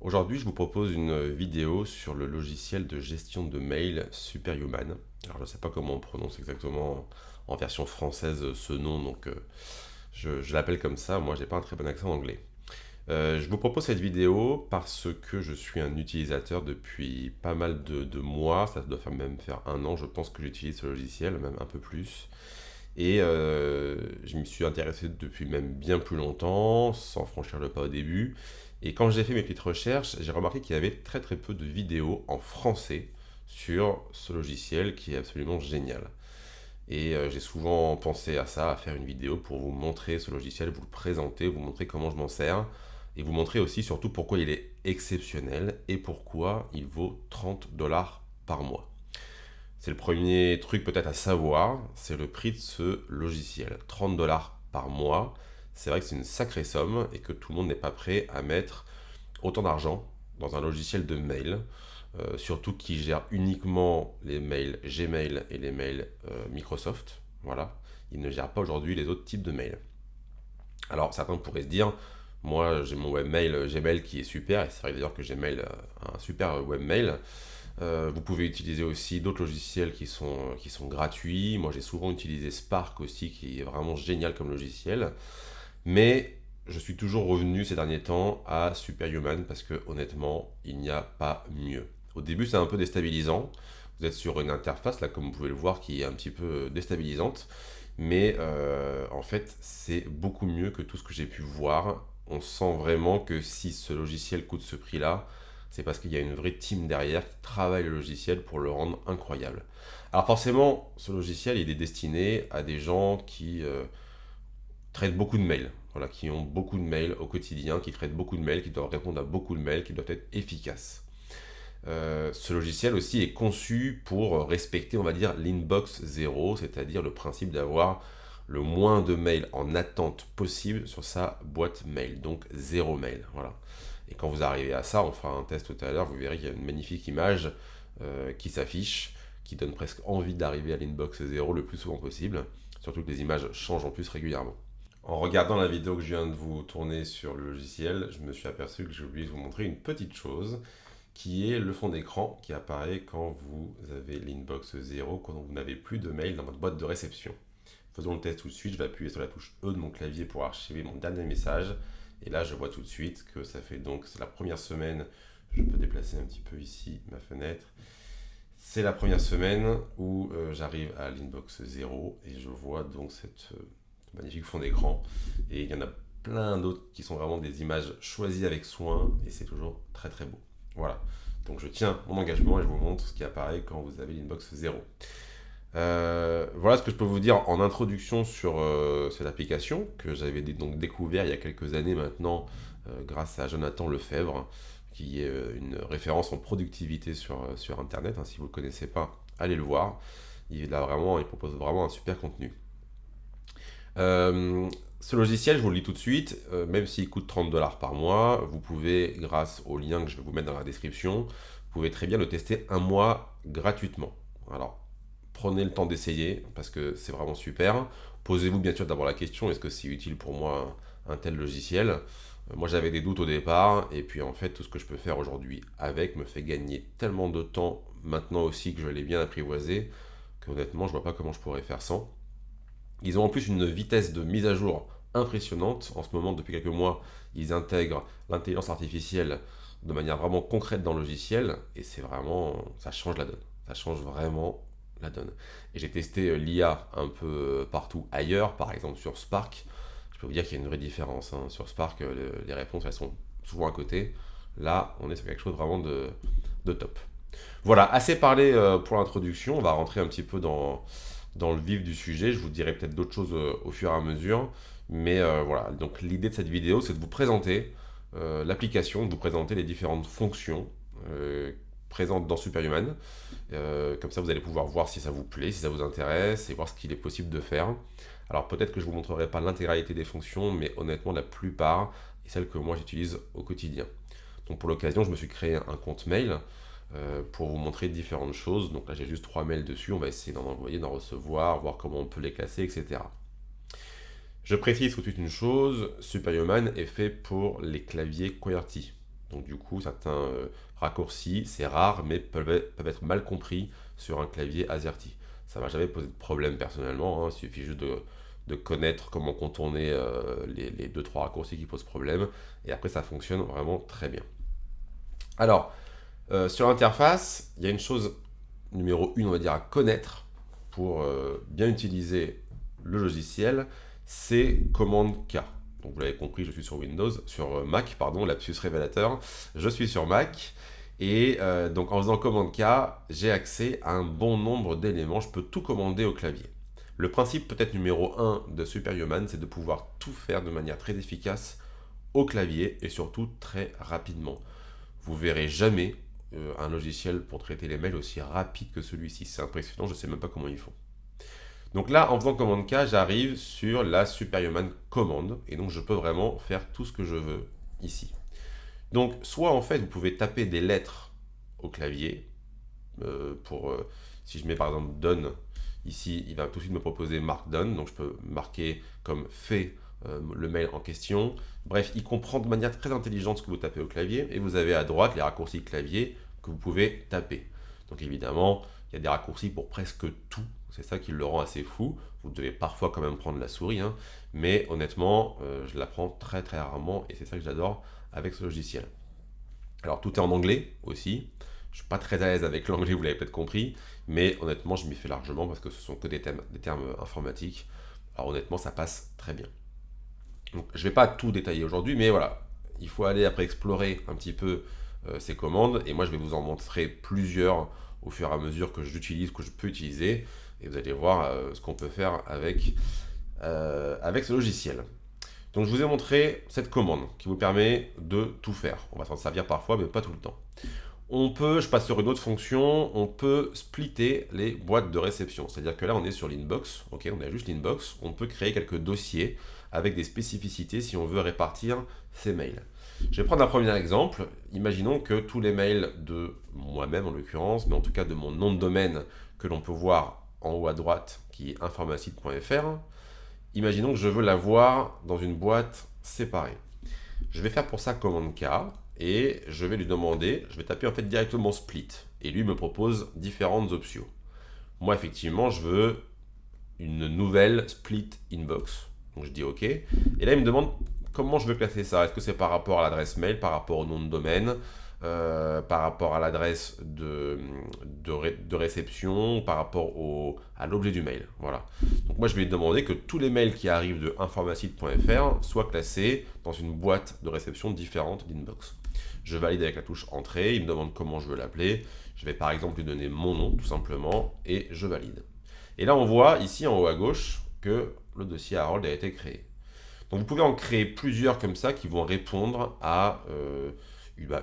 Aujourd'hui, je vous propose une vidéo sur le logiciel de gestion de mail Superhuman. Alors, je ne sais pas comment on prononce exactement en version française ce nom, donc je l'appelle comme ça. Moi, j'ai pas un très bon accent anglais. Je vous propose cette vidéo parce que je suis un utilisateur depuis pas mal de mois. Ça doit même faire un an, je pense que j'utilise ce logiciel, même un peu plus. Et je m'y suis intéressé depuis même bien plus longtemps, sans franchir le pas au début. Et quand j'ai fait mes petites recherches, j'ai remarqué qu'il y avait très très peu de vidéos en français sur ce logiciel qui est absolument génial. Et j'ai souvent pensé à ça, à faire une vidéo pour vous montrer ce logiciel, vous le présenter, vous montrer comment je m'en sers, et vous montrer aussi surtout pourquoi il est exceptionnel et pourquoi il vaut 30 $ par mois. C'est le premier truc peut-être à savoir, c'est le prix de ce logiciel. 30 $ par mois, c'est vrai que c'est une sacrée somme et que tout le monde n'est pas prêt à mettre autant d'argent dans un logiciel de mail, surtout qui gère uniquement les mails Gmail et les mails Microsoft. Voilà, il ne gère pas aujourd'hui les autres types de mails. Alors certains pourraient se dire, moi j'ai mon webmail Gmail qui est super, et c'est vrai d'ailleurs que Gmail a un super webmail. Vous pouvez utiliser aussi d'autres logiciels qui sont gratuits. Moi, j'ai souvent utilisé Spark aussi, qui est vraiment génial comme logiciel. Mais je suis toujours revenu ces derniers temps à Superhuman parce que honnêtement, il n'y a pas mieux. Au début, c'est un peu déstabilisant. Vous êtes sur une interface, là, comme vous pouvez le voir, qui est un petit peu déstabilisante. Mais en fait, c'est beaucoup mieux que tout ce que j'ai pu voir. On sent vraiment que si ce logiciel coûte ce prix-là, c'est parce qu'il y a une vraie team derrière qui travaille le logiciel pour le rendre incroyable. Alors forcément, ce logiciel, il est destiné à des gens qui traitent beaucoup de mails. Voilà, qui ont beaucoup de mails au quotidien, qui traitent beaucoup de mails, qui doivent répondre à beaucoup de mails, qui doivent être efficaces. Ce logiciel aussi est conçu pour respecter, on va dire, l'inbox zéro, c'est-à-dire le principe d'avoir le moins de mails en attente possible sur sa boîte mail, donc zéro mail. Voilà. Et quand vous arrivez à ça, on fera un test tout à l'heure, vous verrez qu'il y a une magnifique image qui s'affiche, qui donne presque envie d'arriver à l'inbox zéro le plus souvent possible, surtout que les images changent en plus régulièrement. En regardant la vidéo que je viens de vous tourner sur le logiciel, je me suis aperçu que j'ai oublié de vous montrer une petite chose, qui est le fond d'écran qui apparaît quand vous avez l'inbox 0, quand vous n'avez plus de mail dans votre boîte de réception. Faisons le test tout de suite, je vais appuyer sur la touche E de mon clavier pour archiver mon dernier message. Et là, je vois tout de suite que ça fait donc, c'est la première semaine, je peux déplacer un petit peu ici ma fenêtre. C'est la première semaine où j'arrive à l'inbox 0 et je vois donc cette magnifique fond d'écran. Et il y en a plein d'autres qui sont vraiment des images choisies avec soin et c'est toujours très très beau. Voilà, donc je tiens mon engagement et je vous montre ce qui apparaît quand vous avez l'inbox 0. Voilà ce que je peux vous dire en introduction sur cette application que j'avais donc découvert il y a quelques années maintenant grâce à Jonathan Lefebvre, qui est une référence en productivité sur Internet. Hein, si vous ne le connaissez pas, allez le voir. Il propose vraiment un super contenu. Ce logiciel, je vous le dis tout de suite, même s'il coûte 30 $ par mois, vous pouvez, grâce au lien que je vais vous mettre dans la description, vous pouvez très bien le tester un mois gratuitement. Alors, prenez le temps d'essayer parce que c'est vraiment super. Posez-vous bien sûr d'abord la question, est-ce que c'est utile pour moi un tel logiciel? Moi j'avais des doutes au départ et puis en fait tout ce que je peux faire aujourd'hui avec me fait gagner tellement de temps maintenant aussi que je l'ai bien apprivoisé qu'honnêtement je vois pas comment je pourrais faire sans. Ils ont en plus une vitesse de mise à jour impressionnante. En ce moment, depuis quelques mois, ils intègrent l'intelligence artificielle de manière vraiment concrète dans le logiciel et c'est vraiment, ça change la donne. Ça change vraiment la donne. Et j'ai testé l'IA un peu partout ailleurs, par exemple sur Spark. Je peux vous dire qu'il y a une vraie différence. Hein. Sur Spark, les réponses elles sont souvent à côté. Là, on est sur quelque chose vraiment de top. Voilà, assez parlé pour l'introduction. On va rentrer un petit peu dans le vif du sujet. Je vous dirai peut-être d'autres choses au fur et à mesure. Mais voilà, donc l'idée de cette vidéo, c'est de vous présenter l'application, de vous présenter les différentes fonctions présentes dans Superhuman. Comme ça, vous allez pouvoir voir si ça vous plaît, si ça vous intéresse, et voir ce qu'il est possible de faire. Alors peut-être que je ne vous montrerai pas l'intégralité des fonctions, mais honnêtement, la plupart, et celles que moi j'utilise au quotidien. Donc pour l'occasion, je me suis créé un compte mail pour vous montrer différentes choses. Donc là, j'ai juste 3 mails dessus. On va essayer d'en envoyer, d'en recevoir, voir comment on peut les classer, etc. Je précise tout de suite une chose, Superhuman est fait pour les claviers QWERTY. Donc du coup, certains raccourcis, c'est rare, mais peuvent être mal compris sur un clavier AZERTY. Ça m'a jamais posé de problème personnellement, hein. Il suffit juste de connaître comment contourner les 2-3 raccourcis qui posent problème, et après ça fonctionne vraiment très bien. Alors, sur l'interface, il y a une chose numéro 1, on va dire, à connaître pour bien utiliser le logiciel, c'est commande K. Donc vous l'avez compris, je suis sur Windows, sur Mac, pardon, lapsus révélateur, je suis sur Mac, et donc en faisant commande K, j'ai accès à un bon nombre d'éléments, je peux tout commander au clavier. Le principe peut-être numéro 1 de Superhuman, c'est de pouvoir tout faire de manière très efficace au clavier, et surtout très rapidement. Vous verrez jamais un logiciel pour traiter les mails aussi rapide que celui-ci. C'est impressionnant, je ne sais même pas comment ils font. Donc là, en faisant commande K, j'arrive sur la Superhuman commande, et donc je peux vraiment faire tout ce que je veux ici. Donc soit en fait, vous pouvez taper des lettres au clavier, si je mets par exemple done, ici, il va tout de suite me proposer mark done, donc je peux marquer comme fait le mail en question. Bref, il comprend de manière très intelligente ce que vous tapez au clavier, et vous avez à droite les raccourcis clavier que vous pouvez taper. Donc évidemment, il y a des raccourcis pour presque tout, c'est ça qui le rend assez fou. Vous devez parfois quand même prendre la souris, hein, mais honnêtement, je la prends très très rarement, et c'est ça que j'adore avec ce logiciel. Alors tout est en anglais aussi, je ne suis pas très à l'aise avec l'anglais, vous l'avez peut-être compris, mais honnêtement, je m'y fais largement parce que ce sont que des termes informatiques. Alors honnêtement, ça passe très bien. Donc, je ne vais pas tout détailler aujourd'hui, mais voilà, il faut aller après explorer un petit peu ces commandes, et moi je vais vous en montrer plusieurs au fur et à mesure que j'utilise, que je peux utiliser, et vous allez voir ce qu'on peut faire avec ce logiciel. Donc je vous ai montré cette commande qui vous permet de tout faire. On va s'en servir parfois, mais pas tout le temps. Je passe sur une autre fonction, on peut splitter les boîtes de réception. C'est-à-dire que là, on est sur l'inbox, ok, on a juste l'inbox, on peut créer quelques dossiers avec des spécificités si on veut répartir ces mails. Je vais prendre un premier exemple. Imaginons que tous les mails de moi-même en l'occurrence, mais en tout cas de mon nom de domaine que l'on peut voir en haut à droite, qui est informacite.fr, imaginons que je veux l'avoir dans une boîte séparée. Je vais faire pour ça commande K, et je vais lui demander, je vais taper en fait directement split, et lui me propose différentes options. Moi effectivement je veux une nouvelle split inbox, donc je dis OK, et là il me demande comment je veux classer ça. Est-ce que c'est par rapport à l'adresse mail, par rapport au nom de domaine, par rapport à l'adresse de réception, par rapport à l'objet du mail. Voilà. Donc moi je vais lui demander que tous les mails qui arrivent de informacite.fr soient classés dans une boîte de réception différente d'inbox. Je valide avec la touche entrée, il me demande comment je veux l'appeler. Je vais par exemple lui donner mon nom tout simplement, et je valide. Et là on voit ici en haut à gauche que le dossier Harold a été créé. Donc vous pouvez en créer plusieurs comme ça qui vont répondre à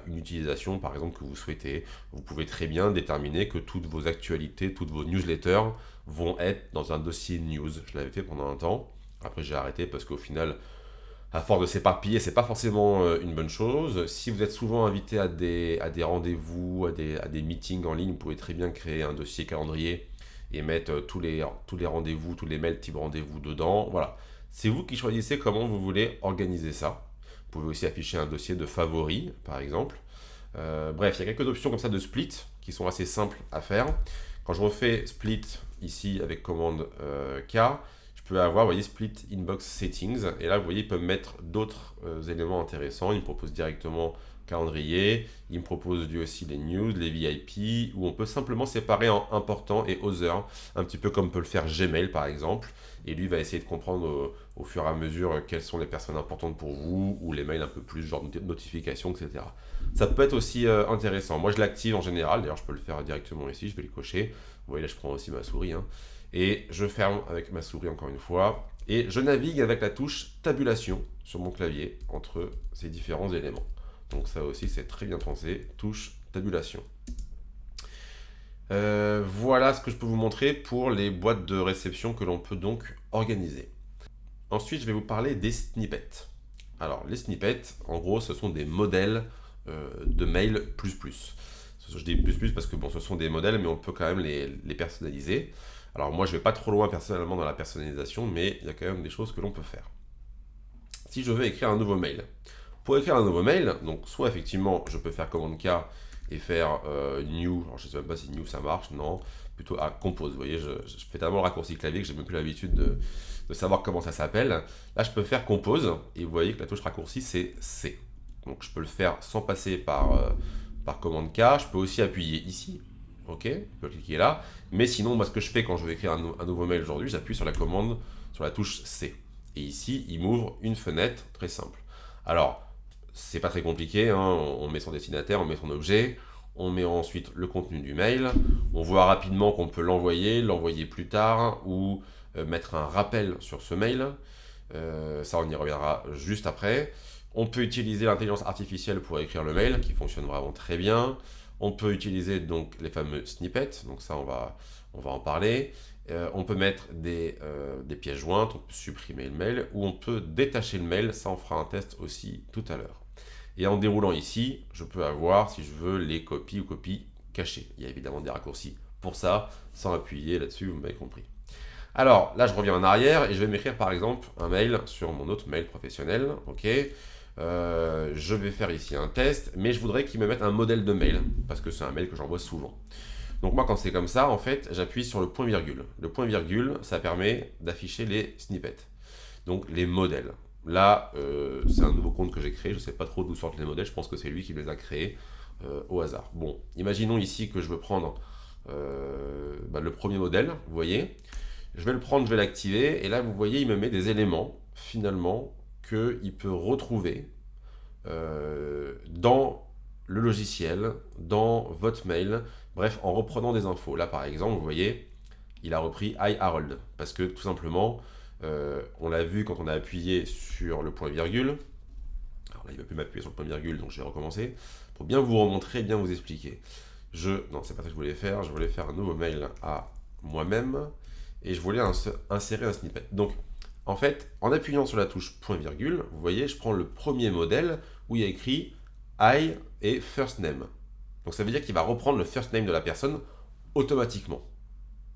une utilisation par exemple que vous souhaitez. Vous pouvez très bien déterminer que toutes vos actualités, toutes vos newsletters vont être dans un dossier news. Je l'avais fait pendant un temps, après j'ai arrêté parce qu'au final, à force de s'éparpiller, c'est pas forcément une bonne chose. Si vous êtes souvent invité à des rendez-vous, à des meetings en ligne, vous pouvez très bien créer un dossier calendrier et mettre tous les rendez-vous, tous les mails type rendez-vous dedans. Voilà. C'est vous qui choisissez comment vous voulez organiser ça. Vous pouvez aussi afficher un dossier de favoris, par exemple. Bref, il y a quelques options comme ça de split qui sont assez simples à faire. Quand je refais split ici avec commande K, je peux avoir, vous voyez, split inbox settings. Et là, vous voyez, il peut me mettre d'autres éléments intéressants. Il me propose directement calendrier. Il me propose lui aussi les news, les VIP, où on peut simplement séparer en important et other, un petit peu comme peut le faire Gmail par exemple. Et lui va essayer de comprendre au fur et à mesure quelles sont les personnes importantes pour vous, ou les mails un peu plus genre notifications, etc. Ça peut être aussi intéressant. Moi je l'active en général, d'ailleurs je peux le faire directement ici, je vais le cocher. Vous voyez là je prends aussi ma souris, hein. Et je ferme avec ma souris encore une fois. Et je navigue avec la touche tabulation sur mon clavier entre ces différents éléments. Donc ça aussi c'est très bien pensé, touche tabulation. Voilà ce que je peux vous montrer pour les boîtes de réception que l'on peut donc organiser. Ensuite, je vais vous parler des snippets. Alors, les snippets, en gros, ce sont des modèles de mail plus. Je dis plus parce que bon, ce sont des modèles, mais on peut quand même les personnaliser. Alors moi, je ne vais pas trop loin personnellement dans la personnalisation, mais il y a quand même des choses que l'on peut faire. Si je veux écrire un nouveau mail, Pour écrire un nouveau mail, donc soit effectivement, je peux faire commande K et faire new, alors je ne sais même pas si new ça marche, non, plutôt compose. Vous voyez, je fais tellement le raccourci clavier que j'ai même plus l'habitude de savoir comment ça s'appelle. Là, je peux faire compose, et vous voyez que la touche raccourci, c'est C. Donc, je peux le faire sans passer par commande K. Je peux aussi appuyer ici, ok, je peux cliquer là. Mais sinon, moi, ce que je fais quand je vais écrire un nouveau mail aujourd'hui, j'appuie sur la commande, sur la touche C. Et ici, il m'ouvre une fenêtre très simple. Alors, c'est pas très compliqué, hein. On met son destinataire, on met son objet, on met ensuite le contenu du mail, on voit rapidement qu'on peut l'envoyer plus tard, ou mettre un rappel sur ce mail. Ça, on y reviendra juste après. On peut utiliser l'intelligence artificielle pour écrire le mail, qui fonctionne vraiment très bien. On peut utiliser donc les fameux snippets, donc ça, on va en parler. On peut mettre des pièces jointes, on peut supprimer le mail, ou on peut détacher le mail, ça on fera un test aussi tout à l'heure. Et en déroulant ici, je peux avoir, si je veux, les copies ou copies cachées. Il y a évidemment des raccourcis pour ça, sans appuyer là-dessus, vous m'avez compris. Alors, là je reviens en arrière et je vais m'écrire par exemple un mail sur mon autre mail professionnel, ok. Je vais faire ici un test, mais je voudrais qu'il me mette un modèle de mail, parce que c'est un mail que j'envoie souvent. Donc moi, quand c'est comme ça, en fait, j'appuie sur le point virgule. Le point virgule, ça permet d'afficher les snippets, donc les modèles. Là, c'est un nouveau compte que j'ai créé, je ne sais pas trop d'où sortent les modèles, je pense que c'est lui qui les a créés au hasard. Bon, imaginons ici que je veux prendre le premier modèle, vous voyez. Je vais le prendre, je vais l'activer, et là, vous voyez, il me met des éléments, finalement, qu'il peut retrouver dans le logiciel, dans votre mail, bref, en reprenant des infos. Là, par exemple, vous voyez, il a repris Hi Harold, parce que tout simplement, on l'a vu quand on a appuyé sur le point virgule. Alors là, il ne va plus m'appuyer sur le point virgule, donc je vais recommencer, pour bien vous remontrer, bien vous expliquer. Non, c'est pas ça que je voulais faire, je voulais faire un nouveau mail à moi-même, et je voulais insérer un snippet. Donc, en fait, en appuyant sur la touche point virgule, vous voyez, je prends le premier modèle où il y a écrit I et first name. Donc ça veut dire qu'il va reprendre le first name de la personne automatiquement.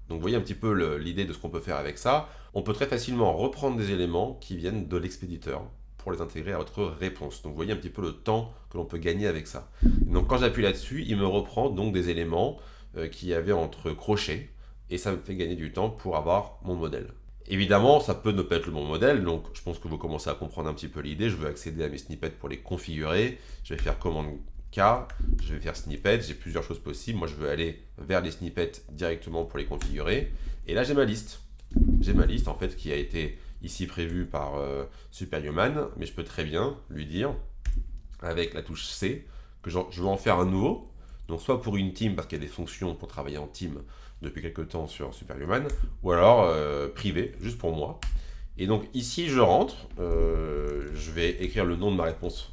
Donc vous voyez un petit peu l'idée de ce qu'on peut faire avec ça. On peut très facilement reprendre des éléments qui viennent de l'expéditeur pour les intégrer à votre réponse. Donc vous voyez un petit peu le temps que l'on peut gagner avec ça. Donc quand j'appuie là-dessus, il me reprend donc des éléments qu'il y avait entre crochets, et ça me fait gagner du temps pour avoir mon modèle. Évidemment, ça peut ne pas être le bon modèle, donc je pense que vous commencez à comprendre un petit peu l'idée. Je veux accéder à mes snippets pour les configurer. Je vais faire commande K, je vais faire snippet, j'ai plusieurs choses possibles. Moi, je veux aller vers les snippets directement pour les configurer. Et là, j'ai ma liste. J'ai ma liste, en fait, qui a été ici prévue par Superhuman, mais je peux très bien lui dire, avec la touche C, que je veux en faire un nouveau. Donc, soit pour une team, parce qu'il y a des fonctions pour travailler en team depuis quelques temps sur Superhuman, ou alors privé, juste pour moi. Et donc ici, je rentre, je vais écrire le nom de ma réponse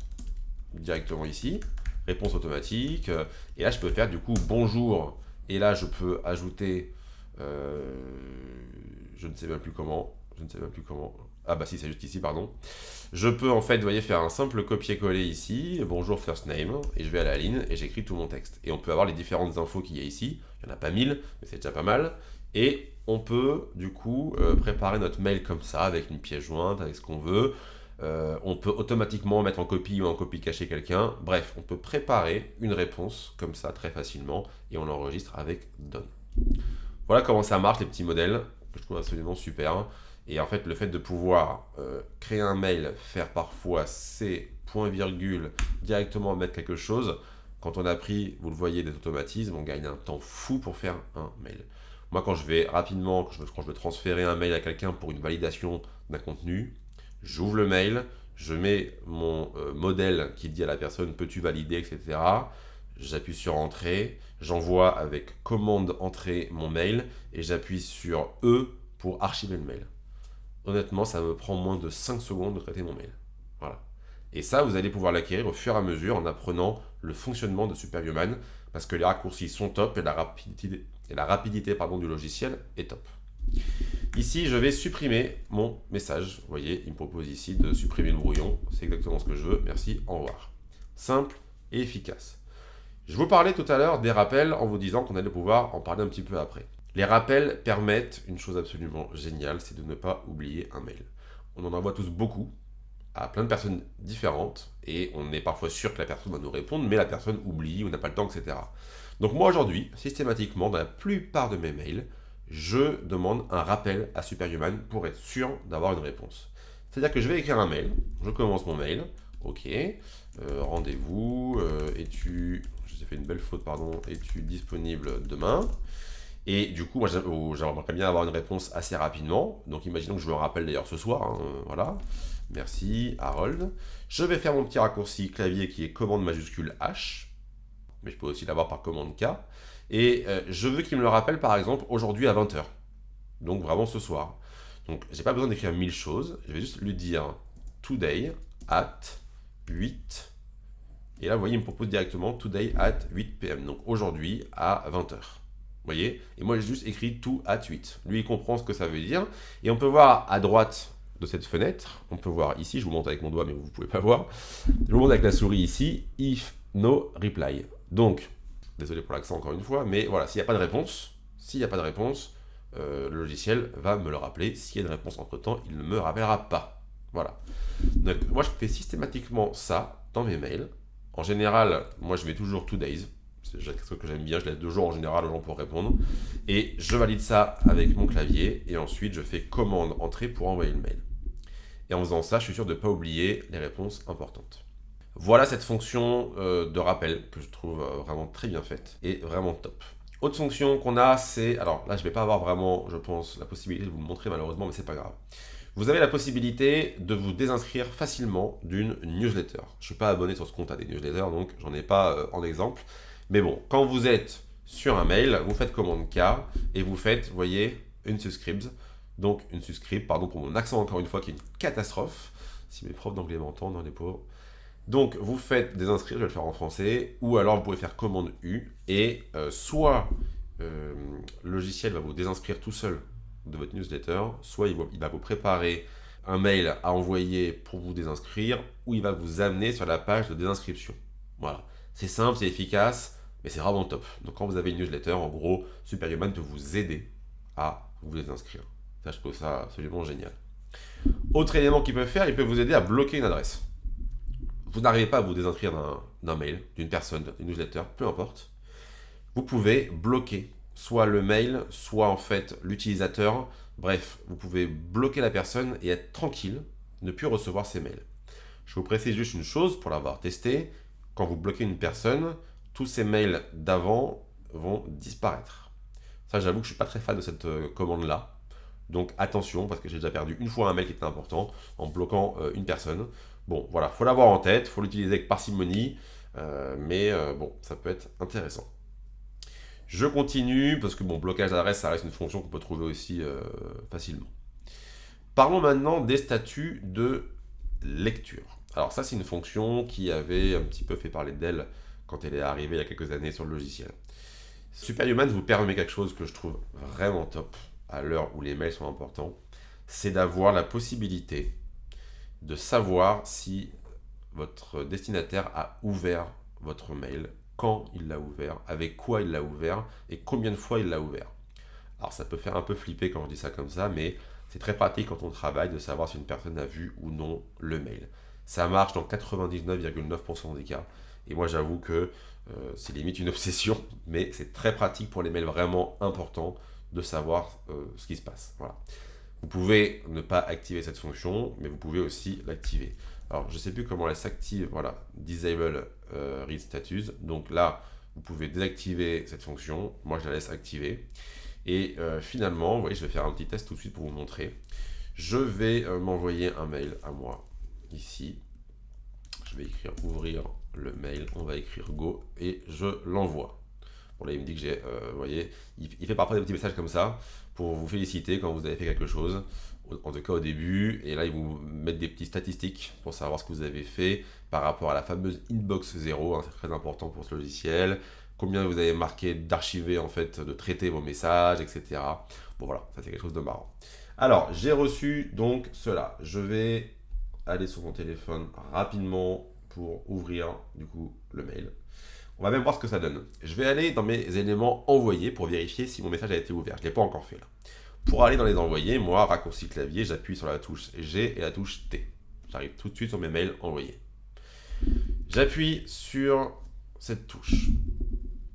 directement ici, réponse automatique, et là je peux faire du coup bonjour, et là je peux ajouter, je ne sais même plus comment, ah bah si, c'est juste ici, pardon. Je peux en fait, vous voyez, faire un simple copier-coller ici, bonjour first name, et je vais à la ligne et j'écris tout mon texte. Et on peut avoir les différentes infos qu'il y a ici, il n'y en a pas 1000, mais c'est déjà pas mal. Et on peut du coup préparer notre mail comme ça, avec une pièce jointe, avec ce qu'on veut. On peut automatiquement mettre en copie ou en copie cachée quelqu'un. Bref, on peut préparer une réponse comme ça très facilement, et on l'enregistre avec Done. Voilà comment ça marche, les petits modèles, que je trouve absolument super. Et en fait, le fait de pouvoir créer un mail, faire parfois ces points virgules, directement mettre quelque chose, quand on a pris, vous le voyez, des automatismes, on gagne un temps fou pour faire un mail. Moi, quand je vais rapidement, quand je veux transférer un mail à quelqu'un pour une validation d'un contenu, j'ouvre le mail, je mets mon modèle qui dit à la personne « peux-tu valider ?» etc. J'appuie sur « Entrée », j'envoie avec commande « Entrée » mon mail, et j'appuie sur « E » pour archiver le mail. Honnêtement, ça me prend moins de 5 secondes de traiter mon mail. Voilà. Et ça, vous allez pouvoir l'acquérir au fur et à mesure en apprenant le fonctionnement de Superhuman, parce que les raccourcis sont top et la rapidité du logiciel est top. Ici, je vais supprimer mon message. Vous voyez, il me propose ici de supprimer le brouillon. C'est exactement ce que je veux. Merci, au revoir. Simple et efficace. Je vous parlais tout à l'heure des rappels en vous disant qu'on allait pouvoir en parler un petit peu après. Les rappels permettent une chose absolument géniale, c'est de ne pas oublier un mail. On en envoie tous beaucoup, à plein de personnes différentes et on est parfois sûr que la personne va nous répondre, mais la personne oublie ou n'a pas le temps, etc. Donc moi aujourd'hui, systématiquement, dans la plupart de mes mails, je demande un rappel à Superhuman pour être sûr d'avoir une réponse. C'est-à-dire que je vais écrire un mail, je commence mon mail, ok, rendez-vous, es-tu, j'ai fait une belle faute, pardon, es-tu disponible demain? Et du coup, moi j'aimerais bien avoir une réponse assez rapidement, donc imaginons que je le rappelle d'ailleurs ce soir, hein, voilà, merci Harold. Je vais faire mon petit raccourci clavier qui est commande majuscule H, mais je peux aussi l'avoir par commande K, et je veux qu'il me le rappelle par exemple aujourd'hui à 20 h, donc vraiment ce soir. Donc j'ai pas besoin d'écrire 1000 choses, je vais juste lui dire today at 8, et là vous voyez il me propose directement today at 8 p.m, donc aujourd'hui à 20 h. Vous voyez? Et moi j'ai juste écrit to at 8. Lui il comprend ce que ça veut dire, et on peut voir à droite de cette fenêtre, on peut voir ici, je vous montre avec mon doigt mais vous ne pouvez pas voir, je vous montre avec la souris ici, if no reply. Donc, désolé pour l'accent encore une fois, mais voilà, s'il n'y a pas de réponse, le logiciel va me le rappeler. S'il y a une réponse entre temps, il ne me rappellera pas. Voilà. Donc, moi je fais systématiquement ça dans mes mails. En général, moi je mets toujours 2 days. C'est quelque chose que j'aime bien, je laisse 2 jours en général aux gens pour répondre. Et je valide ça avec mon clavier, et ensuite je fais commande entrée pour envoyer le mail. Et en faisant ça, je suis sûr de ne pas oublier les réponses importantes. Voilà cette fonction de rappel que je trouve vraiment très bien faite et vraiment top. Autre fonction qu'on a, c'est... Alors là, je ne vais pas avoir vraiment, je pense, la possibilité de vous le montrer malheureusement, mais c'est pas grave. Vous avez la possibilité de vous désinscrire facilement d'une newsletter. Je ne suis pas abonné sur ce compte à des newsletters, donc j'en ai pas en exemple. Mais bon, quand vous êtes sur un mail, vous faites commande K et vous faites, vous voyez, une subscribe. Donc une subscribe, pardon pour mon accent encore une fois, qui est une catastrophe. Si mes profs d'anglais m'entendent, hein, les pauvres. Donc vous faites désinscrire, je vais le faire en français, ou alors vous pouvez faire commande U, et soit le logiciel va vous désinscrire tout seul de votre newsletter, soit il va vous préparer un mail à envoyer pour vous désinscrire, ou il va vous amener sur la page de désinscription. Voilà, c'est simple, c'est efficace, mais c'est vraiment top. Donc quand vous avez une newsletter, en gros, Superhuman peut vous aider à vous désinscrire. Ça, je trouve ça absolument génial. Autre élément qu'il peut faire, il peut vous aider à bloquer une adresse. Vous n'arrivez pas à vous désinscrire d'un mail, d'une personne, d'une newsletter, peu importe. Vous pouvez bloquer soit le mail, soit en fait l'utilisateur. Bref, vous pouvez bloquer la personne et être tranquille, ne plus recevoir ses mails. Je vous précise juste une chose pour l'avoir testé. Quand vous bloquez une personne, tous ces mails d'avant vont disparaître. Ça, j'avoue que je ne suis pas très fan de cette commande-là. Donc attention, parce que j'ai déjà perdu une fois un mail qui était important en bloquant une personne. Bon, voilà, il faut l'avoir en tête, il faut l'utiliser avec parcimonie, mais bon, ça peut être intéressant. Je continue, parce que bon, blocage d'adresse, ça reste une fonction qu'on peut trouver aussi facilement. Parlons maintenant des statuts de lecture. Alors ça, c'est une fonction qui avait un petit peu fait parler d'elle quand elle est arrivée il y a quelques années sur le logiciel. Superhuman vous permet quelque chose que je trouve vraiment top à l'heure où les mails sont importants, c'est d'avoir la possibilité de savoir si votre destinataire a ouvert votre mail, quand il l'a ouvert, avec quoi il l'a ouvert et combien de fois il l'a ouvert. Alors ça peut faire un peu flipper quand je dis ça comme ça, mais c'est très pratique quand on travaille de savoir si une personne a vu ou non le mail. Ça marche dans 99,9% des cas. Et moi j'avoue que c'est limite une obsession, mais c'est très pratique pour les mails vraiment importants de savoir ce qui se passe. Voilà. Vous pouvez ne pas activer cette fonction, mais vous pouvez aussi l'activer. Alors, je ne sais plus comment elle s'active. Voilà, Disable Read Status. Donc là, vous pouvez désactiver cette fonction. Moi, je la laisse activer. Et finalement, vous voyez, je vais faire un petit test tout de suite pour vous montrer. Je vais m'envoyer un mail à moi, ici. Je vais écrire ouvrir le mail. On va écrire go et je l'envoie. Bon, là, il me dit que j'ai, vous voyez, il fait parfois des petits messages comme ça pour vous féliciter quand vous avez fait quelque chose, en tout cas au début, et là, il vous met des petites statistiques pour savoir ce que vous avez fait par rapport à la fameuse inbox 0, hein, c'est très important pour ce logiciel, combien vous avez marqué d'archiver, en fait, de traiter vos messages, etc. Bon, voilà, ça c'est quelque chose de marrant. Alors, j'ai reçu donc cela. Je vais aller sur mon téléphone rapidement pour ouvrir, du coup, le mail. On va même voir ce que ça donne. Je vais aller dans mes éléments envoyés pour vérifier si mon message a été ouvert. Je ne l'ai pas encore fait là. Pour aller dans les envoyés, moi, raccourci clavier, j'appuie sur la touche G et la touche T. J'arrive tout de suite sur mes mails envoyés. J'appuie sur cette touche.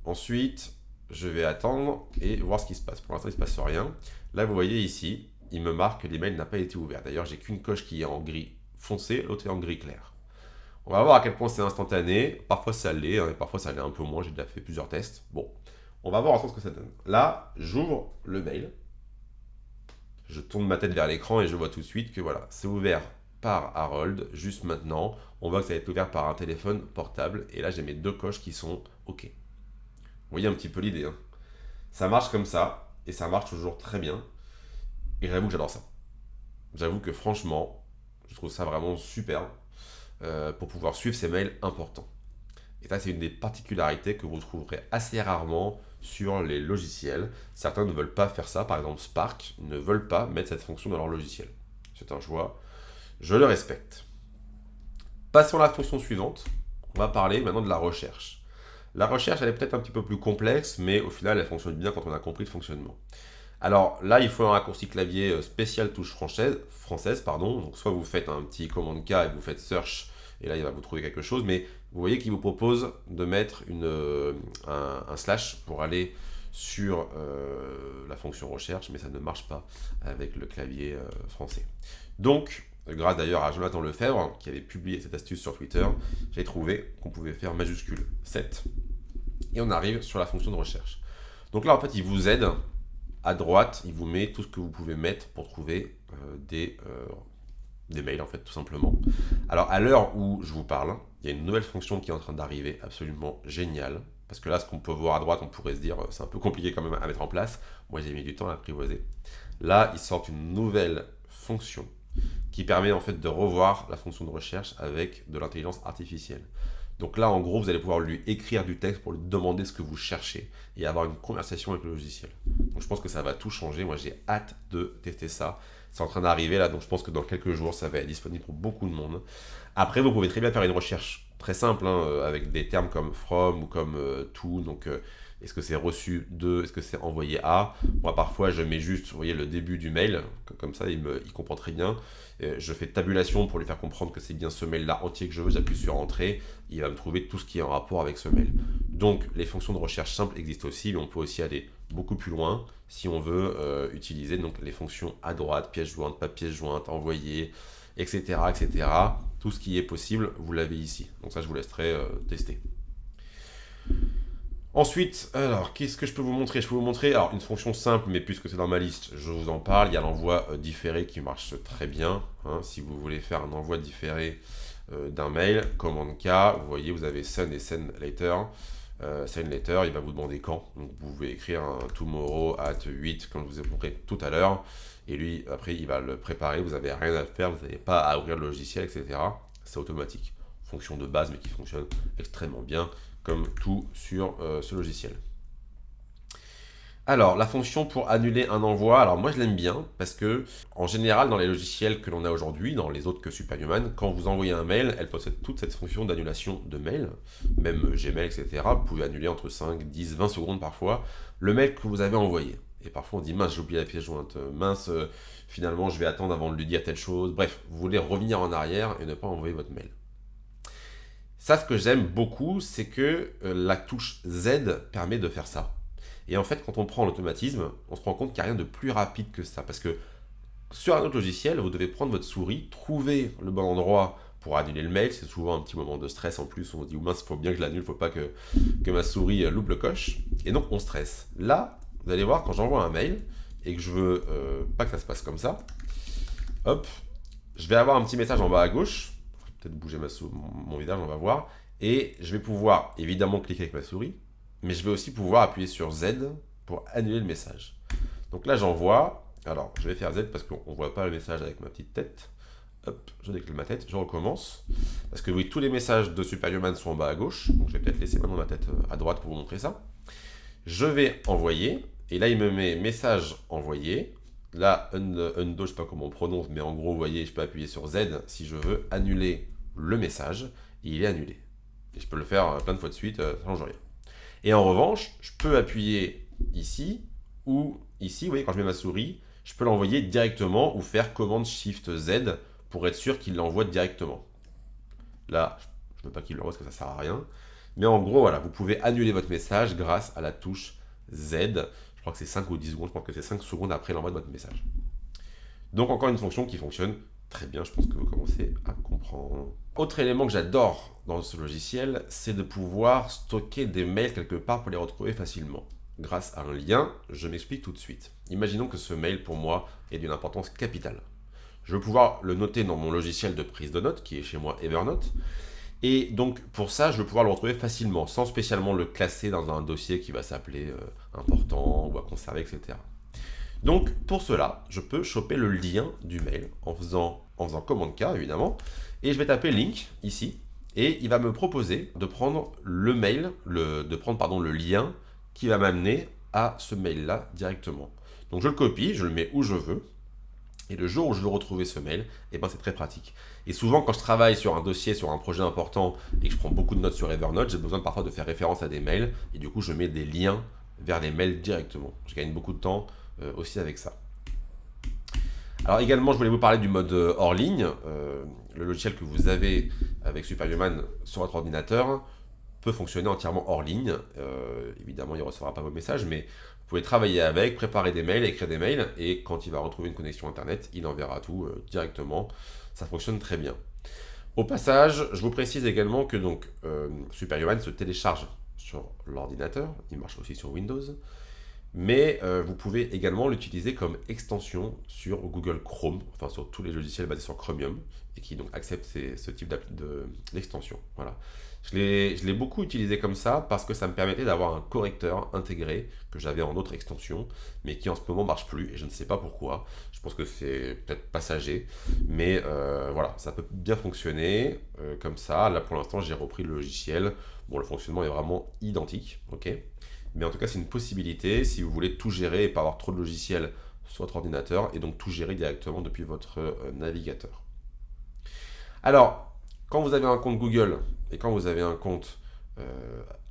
Ensuite, je vais attendre et voir ce qui se passe. Pour l'instant, il ne se passe rien. Là, vous voyez ici, il me marque que l'email n'a pas été ouvert. D'ailleurs, j'ai qu'une coche qui est en gris foncé, l'autre est en gris clair. On va voir à quel point c'est instantané. Parfois, ça l'est, et parfois, ça l'est un peu moins. J'ai déjà fait plusieurs tests. Bon, on va voir ensemble ce que ça donne. Là, j'ouvre le mail. Je tourne ma tête vers l'écran et je vois tout de suite que voilà, c'est ouvert par Harold, juste maintenant. On voit que ça va être ouvert par un téléphone portable. Et là, j'ai mes 2 coches qui sont OK. Vous voyez un petit peu l'idée. Hein. Ça marche comme ça, et ça marche toujours très bien. Et j'avoue que j'adore ça. J'avoue que franchement, je trouve ça vraiment super pour pouvoir suivre ces mails importants. Et ça, c'est une des particularités que vous trouverez assez rarement sur les logiciels. Certains ne veulent pas faire ça, par exemple Spark, ne veulent pas mettre cette fonction dans leur logiciel. C'est un choix, je le respecte. Passons à la fonction suivante, on va parler maintenant de la recherche. La recherche, elle est peut-être un petit peu plus complexe, mais au final, elle fonctionne bien quand on a compris le fonctionnement. Alors là, il faut un raccourci clavier spécial touche française. Donc soit vous faites un petit commande K et vous faites search, et là, il va vous trouver quelque chose, mais vous voyez qu'il vous propose de mettre un slash pour aller sur la fonction recherche, mais ça ne marche pas avec le clavier français. Donc, grâce d'ailleurs à Jonathan Lefebvre, qui avait publié cette astuce sur Twitter, j'ai trouvé qu'on pouvait faire majuscule 7. Et on arrive sur la fonction de recherche. Donc là, en fait, il vous aide. À droite, il vous met tout ce que vous pouvez mettre pour trouver des mails, en fait, tout simplement. Alors, à l'heure où je vous parle, il y a une nouvelle fonction qui est en train d'arriver, absolument géniale. Parce que là, ce qu'on peut voir à droite, on pourrait se dire, c'est un peu compliqué quand même à mettre en place. Moi, j'ai mis du temps à apprivoiser. Là, ils sortent une nouvelle fonction qui permet en fait de revoir la fonction de recherche avec de l'intelligence artificielle. Donc là, en gros, vous allez pouvoir lui écrire du texte pour lui demander ce que vous cherchez et avoir une conversation avec le logiciel. Donc je pense que ça va tout changer. Moi, j'ai hâte de tester ça. C'est en train d'arriver là, donc je pense que dans quelques jours, ça va être disponible pour beaucoup de monde. Après, vous pouvez très bien faire une recherche très simple, avec des termes comme from ou comme to. Donc, est-ce que c'est reçu de, est-ce que c'est envoyé à. Moi, parfois, je mets juste, vous voyez, le début du mail, comme ça, il comprend très bien. Je fais tabulation pour lui faire comprendre que c'est bien ce mail-là entier que je veux. J'appuie sur entrée, il va me trouver tout ce qui est en rapport avec ce mail. Donc, les fonctions de recherche simples existent aussi, mais on peut aussi aller beaucoup plus loin si on veut utiliser donc les fonctions à droite, pièce jointe, pas pièce jointe, envoyer, etc., etc. Tout ce qui est possible, vous l'avez ici. Donc ça, je vous laisserai tester. Ensuite, alors, qu'est-ce que je peux vous montrer? Je peux vous montrer alors, une fonction simple, mais puisque c'est dans ma liste, je vous en parle. Il y a l'envoi différé qui marche très bien. Si vous voulez faire un envoi différé d'un mail, commande K, vous voyez, vous avez send et send later. Send letter, il va vous demander quand. Donc vous pouvez écrire un tomorrow at 8, comme je vous ai montré tout à l'heure. Et lui, après, il va le préparer. Vous n'avez rien à faire, vous n'avez pas à ouvrir le logiciel, etc. C'est automatique. Fonction de base, mais qui fonctionne extrêmement bien, comme tout sur ce logiciel. Alors, la fonction pour annuler un envoi, alors moi je l'aime bien parce que, en général, dans les logiciels que l'on a aujourd'hui, dans les autres que Superhuman, quand vous envoyez un mail, elle possède toute cette fonction d'annulation de mail, même Gmail, etc. Vous pouvez annuler entre 5, 10, 20 secondes parfois le mail que vous avez envoyé. Et parfois on dit mince, j'ai oublié la pièce jointe, mince, finalement je vais attendre avant de lui dire telle chose. Bref, vous voulez revenir en arrière et ne pas envoyer votre mail. Ça, ce que j'aime beaucoup, c'est que la touche Z permet de faire ça. Et en fait, quand on prend l'automatisme, on se rend compte qu'il n'y a rien de plus rapide que ça. Parce que sur un autre logiciel, vous devez prendre votre souris, trouver le bon endroit pour annuler le mail. C'est souvent un petit moment de stress en plus. On se dit, oh mince, il faut bien que je l'annule, il ne faut pas que ma souris loupe le coche. Et donc, on stresse. Là, vous allez voir, quand j'envoie un mail et que je veux pas que ça se passe comme ça, hop, je vais avoir un petit message en bas à gauche. Peut-être bouger mon visage, on va voir. Et je vais pouvoir évidemment cliquer avec ma souris, mais je vais aussi pouvoir appuyer sur Z pour annuler le message. Donc là, j'envoie. Alors, je vais faire Z parce qu'on ne voit pas le message avec ma petite tête. Hop, je décale ma tête, je recommence. Parce que oui, tous les messages de Superhuman sont en bas à gauche. Donc je vais peut-être laisser maintenant ma tête à droite pour vous montrer ça. Je vais envoyer. Et là, il me met message envoyé. Là, undo, je ne sais pas comment on prononce, mais en gros, vous voyez, je peux appuyer sur Z si je veux annuler le message. Et il est annulé. Et je peux le faire plein de fois de suite, ça ne change rien. Et en revanche, je peux appuyer ici ou ici. Vous voyez, quand je mets ma souris, je peux l'envoyer directement ou faire commande Shift Z pour être sûr qu'il l'envoie directement. Là, je ne veux pas qu'il l'envoie parce que ça ne sert à rien. Mais en gros, voilà, vous pouvez annuler votre message grâce à la touche Z. Je crois que c'est 5 ou 10 secondes, je pense que c'est 5 secondes après l'envoi de votre message. Donc encore une fonction qui fonctionne très bien, je pense que vous commencez à comprendre. Autre élément que j'adore dans ce logiciel, c'est de pouvoir stocker des mails quelque part pour les retrouver facilement. Grâce à un lien, je m'explique tout de suite. Imaginons que ce mail, pour moi, est d'une importance capitale. Je veux pouvoir le noter dans mon logiciel de prise de notes, qui est chez moi Evernote. Et donc, pour ça, je veux pouvoir le retrouver facilement, sans spécialement le classer dans un dossier qui va s'appeler important ou à conserver, etc. Donc, pour cela, je peux choper le lien du mail en faisant commande K, évidemment, et je vais taper link ici, et il va me proposer de prendre le mail, le lien qui va m'amener à ce mail-là directement. Donc, je le copie, je le mets où je veux, et le jour où je veux retrouver ce mail, c'est très pratique. Et souvent, quand je travaille sur un dossier, sur un projet important, et que je prends beaucoup de notes sur Evernote, j'ai besoin parfois de faire référence à des mails, et du coup, je mets des liens vers les mails directement. Je gagne beaucoup de temps aussi avec ça. Alors également, je voulais vous parler du mode hors ligne. Le logiciel que vous avez avec Superhuman sur votre ordinateur peut fonctionner entièrement hors ligne. Évidemment, il ne recevra pas vos messages, mais vous pouvez travailler avec, préparer des mails, écrire des mails, et quand il va retrouver une connexion Internet, il enverra tout directement. Ça fonctionne très bien. Au passage, je vous précise également que Superhuman se télécharge sur l'ordinateur, il marche aussi sur Windows, mais vous pouvez également l'utiliser comme extension sur Google Chrome, enfin sur tous les logiciels basés sur Chromium, et qui donc acceptent ce type d'extension. Voilà. Je l'ai beaucoup utilisé comme ça parce que ça me permettait d'avoir un correcteur intégré que j'avais en autre extension, mais qui en ce moment marche plus, et je ne sais pas pourquoi. Je pense que c'est peut-être passager, mais voilà, ça peut bien fonctionner comme ça. Là pour l'instant j'ai repris le logiciel. Bon, le fonctionnement est vraiment identique, ok. Mais en tout cas, c'est une possibilité si vous voulez tout gérer et pas avoir trop de logiciels sur votre ordinateur et donc tout gérer directement depuis votre navigateur. Alors, quand vous avez un compte Google et quand vous avez un compte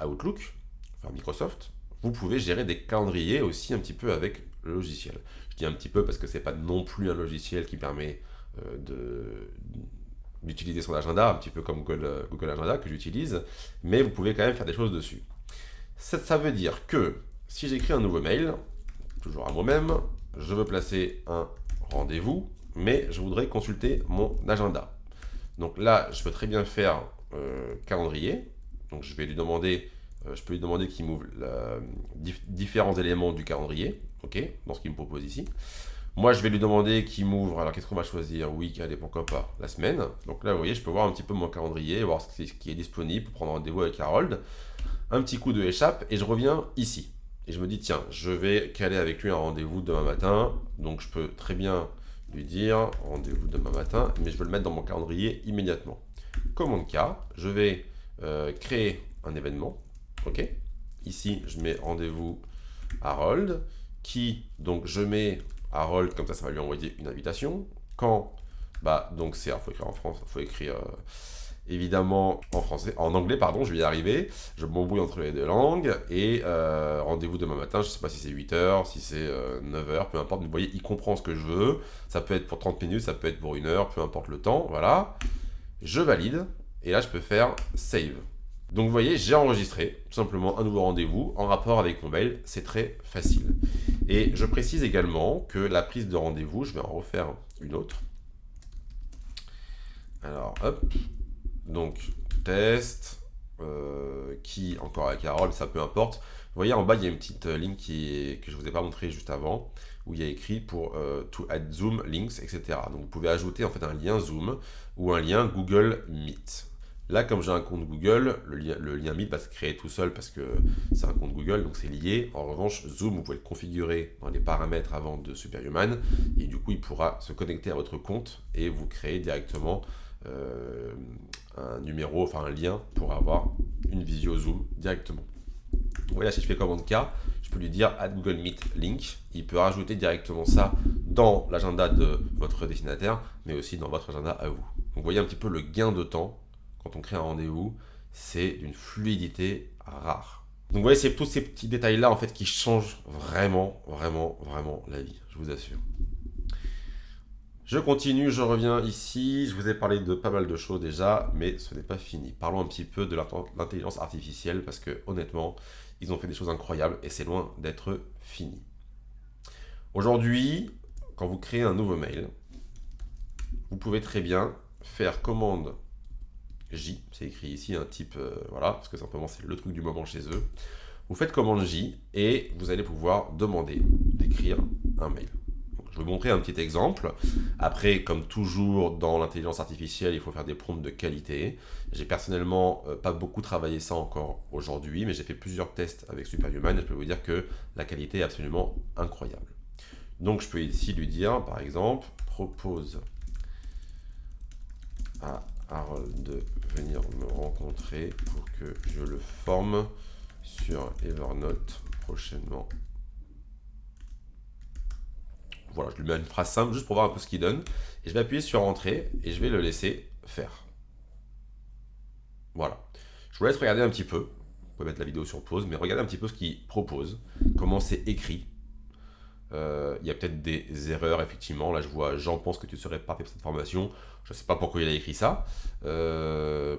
Outlook, enfin Microsoft, vous pouvez gérer des calendriers aussi un petit peu avec le logiciel. Je dis un petit peu parce que c'est pas non plus un logiciel qui permet d'utiliser son agenda, un petit peu comme Google Agenda que j'utilise, mais vous pouvez quand même faire des choses dessus. Ça veut dire que si j'écris un nouveau mail, toujours à moi-même, je veux placer un rendez-vous, mais je voudrais consulter mon agenda. Donc là, je peux très bien faire calendrier. Donc je peux lui demander qu'il m'ouvre différents éléments du calendrier, ok, dans ce qu'il me propose ici. Moi, je vais lui demander qu'il m'ouvre, alors qu'est-ce qu'on va choisir? Oui, allez, pourquoi pas, la semaine. Donc là, vous voyez, je peux voir un petit peu mon calendrier, voir ce qui est disponible pour prendre rendez-vous avec Harold. Un petit coup de échappe et je reviens ici. Et je me dis, tiens, je vais caler avec lui un rendez-vous demain matin. Donc je peux très bien lui dire rendez-vous demain matin, mais je veux le mettre dans mon calendrier immédiatement. Commande K, je vais créer un événement. Ok. Ici, je mets rendez-vous Harold, donc je mets Harold, comme ça va lui envoyer une invitation. Quand donc il faut écrire en France, il faut écrire évidemment en anglais, pardon, je vais y arriver. Je m'embrouille entre les deux langues et rendez-vous demain matin, je ne sais pas si c'est 8h, si c'est 9h, peu importe. Vous voyez, il comprend ce que je veux. Ça peut être pour 30 minutes, ça peut être pour 1 heure, peu importe le temps. Voilà. Je valide et là, je peux faire save. Donc vous voyez, j'ai enregistré tout simplement un nouveau rendez-vous en rapport avec mon mail. C'est très facile. Et je précise également que la prise de rendez-vous, je vais en refaire une autre. Alors, hop. Donc, test, qui, encore avec Harold, ça peu importe. Vous voyez, en bas, il y a une petite ligne que je ne vous ai pas montré juste avant, où il y a écrit pour to add Zoom links, etc. Donc, vous pouvez ajouter en fait un lien Zoom ou un lien Google Meet. Là, comme j'ai un compte Google, le lien Meet va se créer tout seul parce que c'est un compte Google, donc c'est lié. En revanche, Zoom, vous pouvez le configurer dans les paramètres avant de Superhuman, et du coup, il pourra se connecter à votre compte et vous créer directement un numéro, enfin un lien pour avoir une visio Zoom directement. Voilà, si je fais commande K, je peux lui dire add Google Meet link. Il peut rajouter directement ça dans l'agenda de votre destinataire, mais aussi dans votre agenda à vous. Donc vous voyez un petit peu le gain de temps quand on crée un rendez-vous, c'est d'une fluidité rare. Donc vous voyez, c'est tous ces petits détails-là en fait qui changent vraiment, vraiment, vraiment la vie, je vous assure. Je continue, je reviens ici. Je vous ai parlé de pas mal de choses déjà, mais ce n'est pas fini. Parlons un petit peu de l'intelligence artificielle parce que honnêtement, ils ont fait des choses incroyables et c'est loin d'être fini. Aujourd'hui, quand vous créez un nouveau mail, vous pouvez très bien faire commande J, c'est écrit ici un type, voilà, parce que simplement c'est le truc du moment chez eux. Vous faites commande J et vous allez pouvoir demander d'écrire un mail. Donc, je vais vous montrer un petit exemple. Après, comme toujours dans l'intelligence artificielle, il faut faire des prompts de qualité. J'ai personnellement pas beaucoup travaillé ça encore aujourd'hui, mais j'ai fait plusieurs tests avec Superhuman et je peux vous dire que la qualité est absolument incroyable. Donc je peux ici lui dire, par exemple, propose à Harold de venir me rencontrer pour que je le forme sur Evernote prochainement. Voilà, je lui mets une phrase simple juste pour voir un peu ce qu'il donne. Et je vais appuyer sur Entrée et je vais le laisser faire. Voilà. Je vous laisse regarder un petit peu. Vous pouvez mettre la vidéo sur pause, mais regardez un petit peu ce qu'il propose, comment c'est écrit. Il y a peut-être des erreurs, effectivement. Là, je vois, Jean pense que tu serais parfait pour cette formation. Je ne sais pas pourquoi il a écrit ça.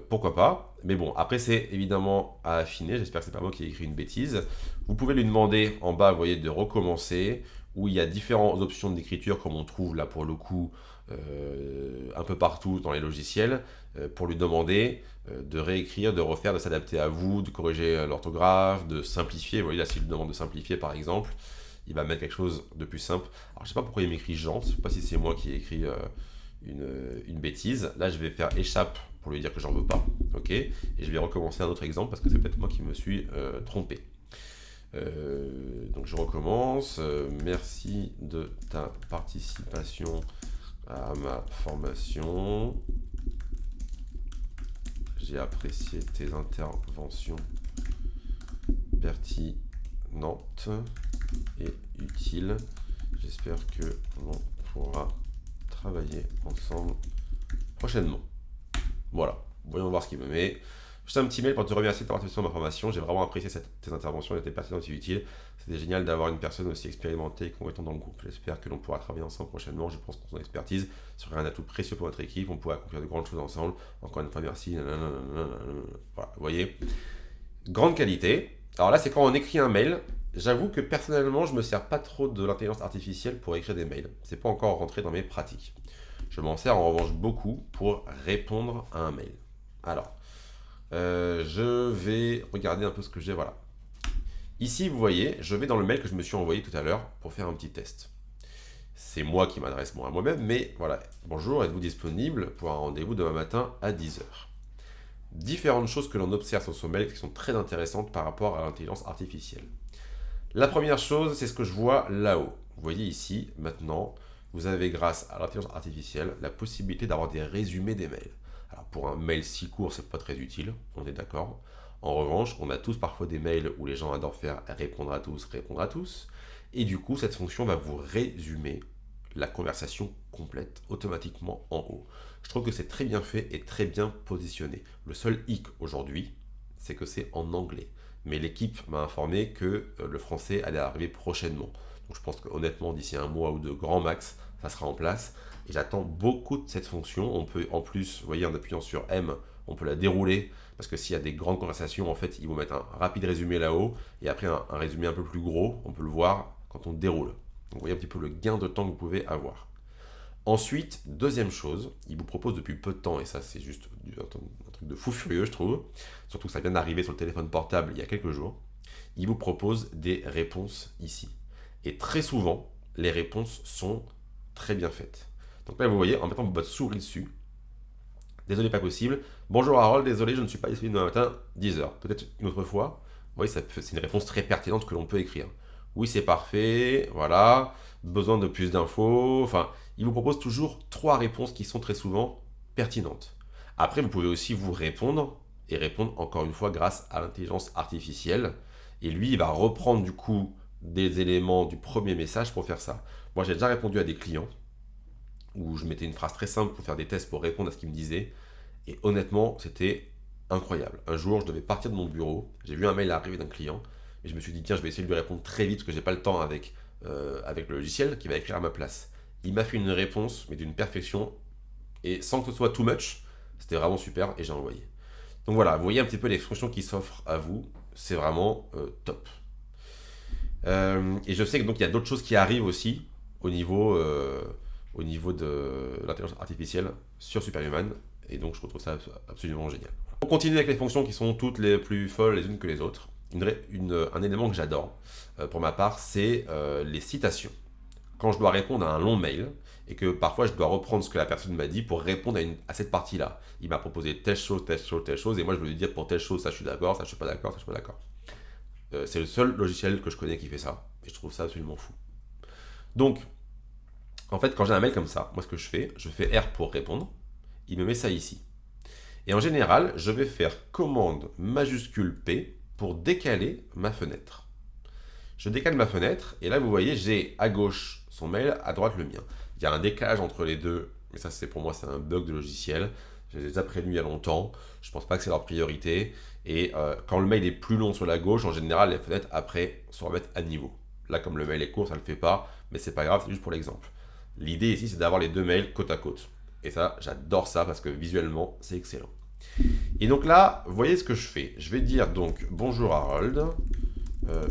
Pourquoi pas. Mais bon, après, c'est évidemment à affiner. J'espère que c'est pas moi qui ai écrit une bêtise. Vous pouvez lui demander en bas, vous voyez, de recommencer, où il y a différentes options d'écriture, comme on trouve là pour le coup, un peu partout dans les logiciels, pour lui demander de réécrire, de refaire, de s'adapter à vous, de corriger l'orthographe, de simplifier. Vous voyez là, s'il lui demande de simplifier, par exemple, il va mettre quelque chose de plus simple. Alors, je sais pas pourquoi il m'écrit Jean, je sais pas si c'est moi qui ai écrit une bêtise. Là, je vais faire échappe pour lui dire que j'en veux pas, ok. Et je vais recommencer un autre exemple parce que c'est peut-être moi qui me suis trompé. Donc, je recommence. Merci de ta participation à ma formation. J'ai apprécié tes interventions pertinentes et utile. J'espère que l'on pourra travailler ensemble prochainement. Voilà, voyons voir ce qu'il me met. Juste un petit mail pour te remercier de ta participation à ma formation. J'ai vraiment apprécié tes interventions, elles étaient pertinentes et utiles. C'était génial d'avoir une personne aussi expérimentée et compétente dans le groupe. J'espère que l'on pourra travailler ensemble prochainement. Je pense que son expertise sera un atout précieux pour notre équipe. On pourra accomplir de grandes choses ensemble. Encore une fois, merci. Voilà, vous voyez. Grande qualité. Alors là, c'est quand on écrit un mail. J'avoue que personnellement, je ne me sers pas trop de l'intelligence artificielle pour écrire des mails. C'est pas encore rentré dans mes pratiques. Je m'en sers en revanche beaucoup pour répondre à un mail. Alors, je vais regarder un peu ce que j'ai. Voilà. Ici, vous voyez, je vais dans le mail que je me suis envoyé tout à l'heure pour faire un petit test. C'est moi qui m'adresse à moi-même, mais voilà. Bonjour, êtes-vous disponible pour un rendez-vous demain matin à 10h? Différentes choses que l'on observe sur ce mail qui sont très intéressantes par rapport à l'intelligence artificielle. La première chose, c'est ce que je vois là-haut. Vous voyez ici, maintenant, vous avez grâce à l'intelligence artificielle la possibilité d'avoir des résumés des mails. Alors pour un mail si court, c'est pas très utile, on est d'accord. En revanche, on a tous parfois des mails où les gens adorent faire répondre à tous. Et du coup, cette fonction va vous résumer la conversation complète automatiquement en haut. Je trouve que c'est très bien fait et très bien positionné. Le seul hic aujourd'hui, c'est que c'est en anglais. Mais l'équipe m'a informé que le français allait arriver prochainement. Donc je pense qu'honnêtement, d'ici un mois ou deux, grand max, ça sera en place. Et j'attends beaucoup de cette fonction. On peut en plus, vous voyez, en appuyant sur M, on peut la dérouler. Parce que s'il y a des grandes conversations, en fait, ils vont mettre un rapide résumé là-haut. Et après, un résumé un peu plus gros, on peut le voir quand on déroule. Donc vous voyez un petit peu le gain de temps que vous pouvez avoir. Ensuite, deuxième chose, il vous propose depuis peu de temps, et ça c'est juste un truc de fou furieux je trouve, surtout que ça vient d'arriver sur le téléphone portable il y a quelques jours, il vous propose des réponses ici. Et très souvent, les réponses sont très bien faites. Donc là vous voyez, en mettant votre souris dessus, désolé pas possible, bonjour Harold, désolé je ne suis pas disponible demain matin, 10h, peut-être une autre fois, vous voyez c'est une réponse très pertinente que l'on peut écrire. Oui c'est parfait, voilà, besoin de plus d'infos, enfin... Il vous propose toujours 3 réponses qui sont très souvent pertinentes. Après, vous pouvez aussi vous répondre, et répondre encore une fois grâce à l'intelligence artificielle. Et lui, il va reprendre du coup des éléments du premier message pour faire ça. Moi, j'ai déjà répondu à des clients où je mettais une phrase très simple pour faire des tests pour répondre à ce qu'ils me disaient. Et honnêtement, c'était incroyable. Un jour, je devais partir de mon bureau, j'ai vu un mail arriver d'un client, et je me suis dit, tiens, je vais essayer de lui répondre très vite parce que j'ai pas le temps avec le logiciel qui va écrire à ma place. Il m'a fait une réponse, mais d'une perfection, et sans que ce soit too much, c'était vraiment super, et j'ai envoyé. Donc voilà, vous voyez un petit peu les fonctions qui s'offrent à vous, c'est vraiment top. Et je sais que donc il y a d'autres choses qui arrivent aussi au niveau de l'intelligence artificielle sur Superhuman, et donc je trouve ça absolument génial. On continue avec les fonctions qui sont toutes les plus folles les unes que les autres. Un élément que j'adore, pour ma part, c'est les citations. Quand je dois répondre à un long mail, et que parfois je dois reprendre ce que la personne m'a dit pour répondre à cette partie-là. Il m'a proposé telle chose, telle chose, telle chose, et moi je veux lui dire pour telle chose, ça je suis d'accord, ça je suis pas d'accord, ça je suis pas d'accord. C'est le seul logiciel que je connais qui fait ça, et je trouve ça absolument fou. Donc, en fait, quand j'ai un mail comme ça, moi ce que je fais R pour répondre, il me met ça ici. Et en général, je vais faire commande majuscule P pour décaler ma fenêtre. Je décale ma fenêtre, et là vous voyez, j'ai à gauche son mail, à droite le mien. Il y a un décalage entre les deux, mais ça c'est pour moi c'est un bug de logiciel. Je les ai déjà prévenus il y a longtemps, je pense pas que c'est leur priorité. Et quand le mail est plus long sur la gauche, en général les fenêtres après se remettent à niveau. Là comme le mail est court, ça ne le fait pas, mais c'est pas grave, c'est juste pour l'exemple. L'idée ici c'est d'avoir les deux mails côte à côte. Et ça, j'adore ça parce que visuellement c'est excellent. Et donc là, vous voyez ce que je fais. Je vais dire donc bonjour Harold.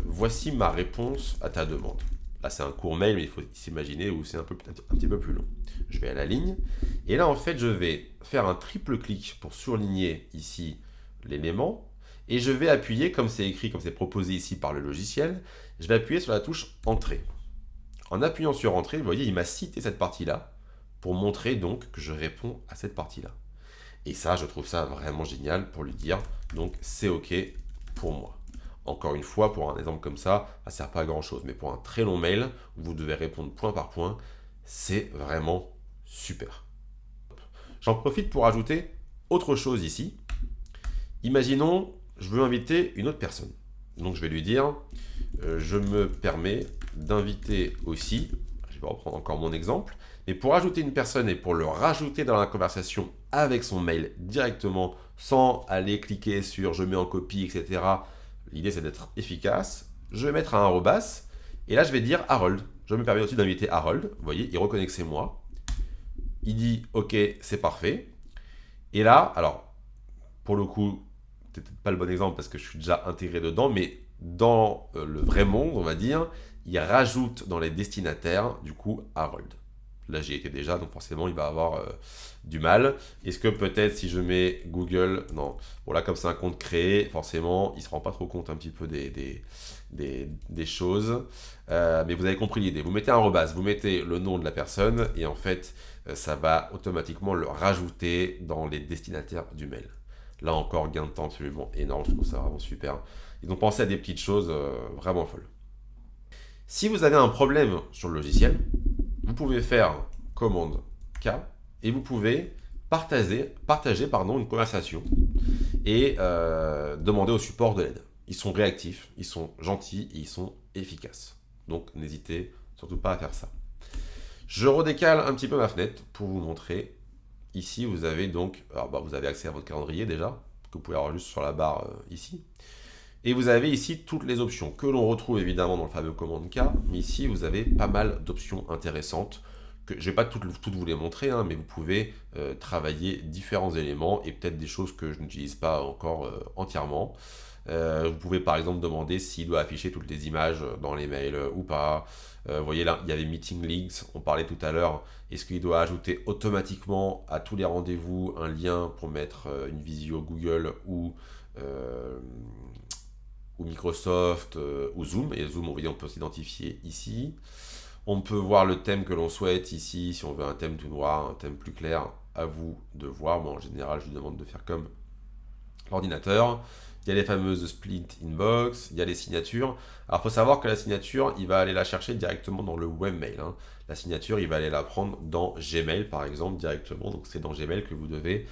Voici ma réponse à ta demande. Là, c'est un court mail, mais il faut s'imaginer où c'est un petit peu plus long. Je vais à la ligne. Et là, en fait, je vais faire un triple clic pour surligner ici l'élément. Et je vais appuyer, comme c'est écrit, comme c'est proposé ici par le logiciel, je vais appuyer sur la touche Entrée. En appuyant sur Entrée, vous voyez, il m'a cité cette partie-là pour montrer donc que je réponds à cette partie-là. Et ça, je trouve ça vraiment génial pour lui dire, donc c'est OK pour moi. Encore une fois, pour un exemple comme ça, ça ne sert pas à grand chose. Mais pour un très long mail, où vous devez répondre point par point, c'est vraiment super. J'en profite pour ajouter autre chose ici. Imaginons, je veux inviter une autre personne. Donc je vais lui dire, je me permets d'inviter aussi, je vais reprendre encore mon exemple, mais pour ajouter une personne et pour le rajouter dans la conversation avec son mail directement, sans aller cliquer sur je mets en copie, etc., l'idée c'est d'être efficace. Je vais mettre un arrobas et là je vais dire Harold. Je me permets aussi d'inviter Harold. Vous voyez, il reconnaît que c'est moi. Il dit OK, c'est parfait. Et là, alors, pour le coup, peut-être pas le bon exemple parce que je suis déjà intégré dedans, mais dans le vrai monde, on va dire, il rajoute dans les destinataires, du coup, Harold. Là, j'y étais déjà, donc forcément, il va avoir du mal. Est-ce que peut-être si je mets Google, non. Bon, là, comme c'est un compte créé, forcément, il ne se rend pas trop compte un petit peu des choses. Mais vous avez compris l'idée. Vous mettez un arrobas, vous mettez le nom de la personne, et en fait, ça va automatiquement le rajouter dans les destinataires du mail. Là encore, gain de temps absolument énorme, je trouve ça vraiment super. Ils ont pensé à des petites choses vraiment folles. Si vous avez un problème sur le logiciel, vous pouvez faire commande K et vous pouvez partager une conversation et demander au support de l'aide. Ils sont réactifs, ils sont gentils et ils sont efficaces. Donc n'hésitez surtout pas à faire ça. Je redécale un petit peu ma fenêtre pour vous montrer. Ici, vous avez donc, vous avez accès à votre calendrier déjà, que vous pouvez avoir juste sur la barre ici. Et vous avez ici toutes les options que l'on retrouve évidemment dans le fameux commande K, mais ici vous avez pas mal d'options intéressantes que je ne vais pas toutes vous les montrer, mais vous pouvez travailler différents éléments et peut-être des choses que je n'utilise pas encore entièrement. Vous pouvez par exemple demander s'il doit afficher toutes les images dans les mails ou pas. Vous voyez là, il y avait Meeting Links, on parlait tout à l'heure. Est-ce qu'il doit ajouter automatiquement à tous les rendez-vous un lien pour mettre une visio Google ou Microsoft ou Zoom. Et Zoom, on peut s'identifier ici. On peut voir le thème que l'on souhaite ici, si on veut un thème tout noir, un thème plus clair, à vous de voir. Moi, en général, je lui demande de faire comme l'ordinateur. Il y a les fameuses split inbox, il y a les signatures. Alors, il faut savoir que la signature, il va aller la chercher directement dans le webmail. La signature, il va aller la prendre dans Gmail, par exemple, directement. Donc, c'est dans Gmail que vous devez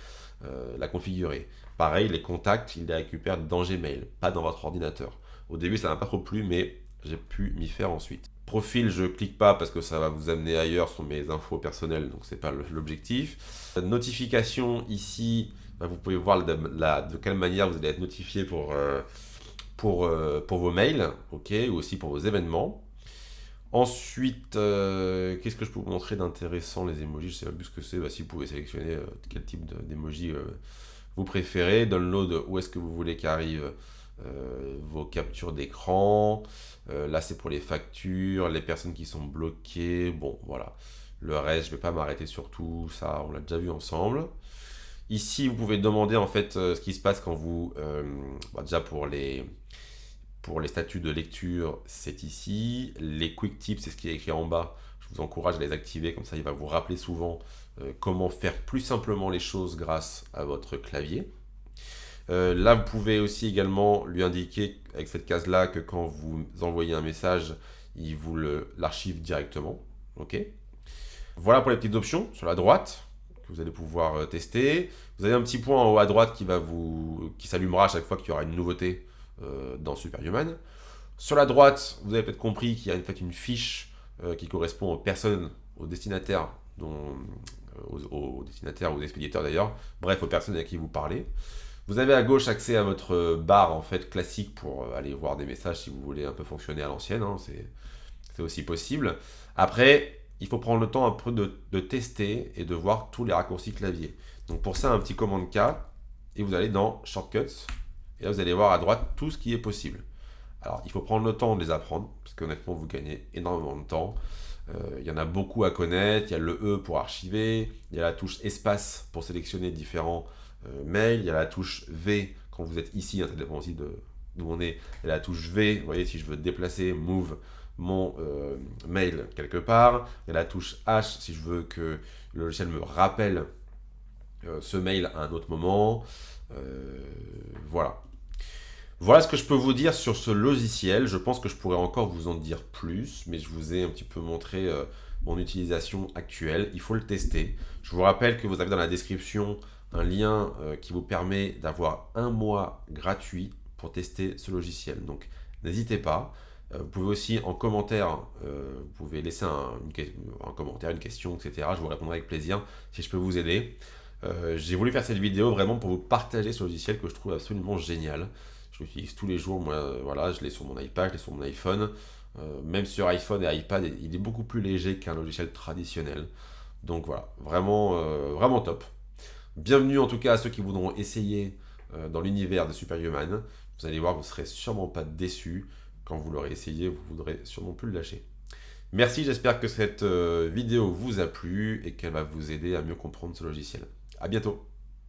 la configurer. Pareil, les contacts, il les récupère dans Gmail, pas dans votre ordinateur. Au début, ça m'a pas trop plu, mais j'ai pu m'y faire ensuite. Profil, je clique pas parce que ça va vous amener ailleurs sur mes infos personnelles, donc c'est pas l'objectif. Notification ici, vous pouvez voir de quelle manière vous allez être notifié pour vos mails, ok, ou aussi pour vos événements. Ensuite, qu'est-ce que je peux vous montrer d'intéressant, les emojis? Je sais pas plus ce que c'est. Bah, si vous pouvez sélectionner quel type d'emoji vous préférez. Download, où est-ce que vous voulez qu'arrivent vos captures d'écran. Là, c'est pour les factures, les personnes qui sont bloquées. Bon, voilà. Le reste, je ne vais pas m'arrêter sur tout ça, on l'a déjà vu ensemble. Ici, vous pouvez demander en fait ce qui se passe quand vous... déjà pour les statuts de lecture, c'est ici. Les quick tips, c'est ce qui est écrit en bas. Je vous encourage à les activer, comme ça il va vous rappeler souvent comment faire plus simplement les choses grâce à votre clavier. Là, vous pouvez aussi également lui indiquer avec cette case-là que quand vous envoyez un message, il vous l'archive directement. Ok. Voilà pour les petites options sur la droite que vous allez pouvoir tester. Vous avez un petit point en haut à droite qui s'allumera à chaque fois qu'il y aura une nouveauté dans Superhuman. Sur la droite, vous avez peut-être compris qu'il y a en fait une fiche qui correspond aux personnes, aux destinataires, aux destinataires ou aux expéditeurs d'ailleurs, bref aux personnes avec qui vous parlez. Vous avez à gauche accès à votre barre en fait classique pour aller voir des messages si vous voulez un peu fonctionner à l'ancienne, hein, c'est aussi possible. Après, il faut prendre le temps un peu de tester et de voir tous les raccourcis clavier. Donc pour ça, un petit commande K, et vous allez dans Shortcuts, et là vous allez voir à droite tout ce qui est possible. Alors il faut prendre le temps de les apprendre, parce qu'honnêtement vous gagnez énormément de temps. Il y en a beaucoup à connaître, il y a le E pour archiver, il y a la touche espace pour sélectionner différents mails, il y a la touche V quand vous êtes ici, hein, ça dépend aussi d'où on est, il y a la touche V, vous voyez si je veux déplacer, move mon mail quelque part, il y a la touche H si je veux que le logiciel me rappelle ce mail à un autre moment, voilà. Voilà ce que je peux vous dire sur ce logiciel. Je pense que je pourrais encore vous en dire plus, mais je vous ai un petit peu montré mon utilisation actuelle. Il faut le tester. Je vous rappelle que vous avez dans la description un lien qui vous permet d'avoir un mois gratuit pour tester ce logiciel. Donc n'hésitez pas. Vous pouvez aussi en commentaire, vous pouvez laisser un commentaire, une question, etc. Je vous répondrai avec plaisir si je peux vous aider. J'ai voulu faire cette vidéo vraiment pour vous partager ce logiciel que je trouve absolument génial. Je l'utilise tous les jours, moi, voilà, je l'ai sur mon iPad, je l'ai sur mon iPhone. Même sur iPhone et iPad, il est beaucoup plus léger qu'un logiciel traditionnel. Donc voilà, vraiment, vraiment top. Bienvenue en tout cas à ceux qui voudront essayer dans l'univers de Superhuman. Vous allez voir, vous ne serez sûrement pas déçus. Quand vous l'aurez essayé, vous ne voudrez sûrement plus le lâcher. Merci, j'espère que cette vidéo vous a plu et qu'elle va vous aider à mieux comprendre ce logiciel. À bientôt.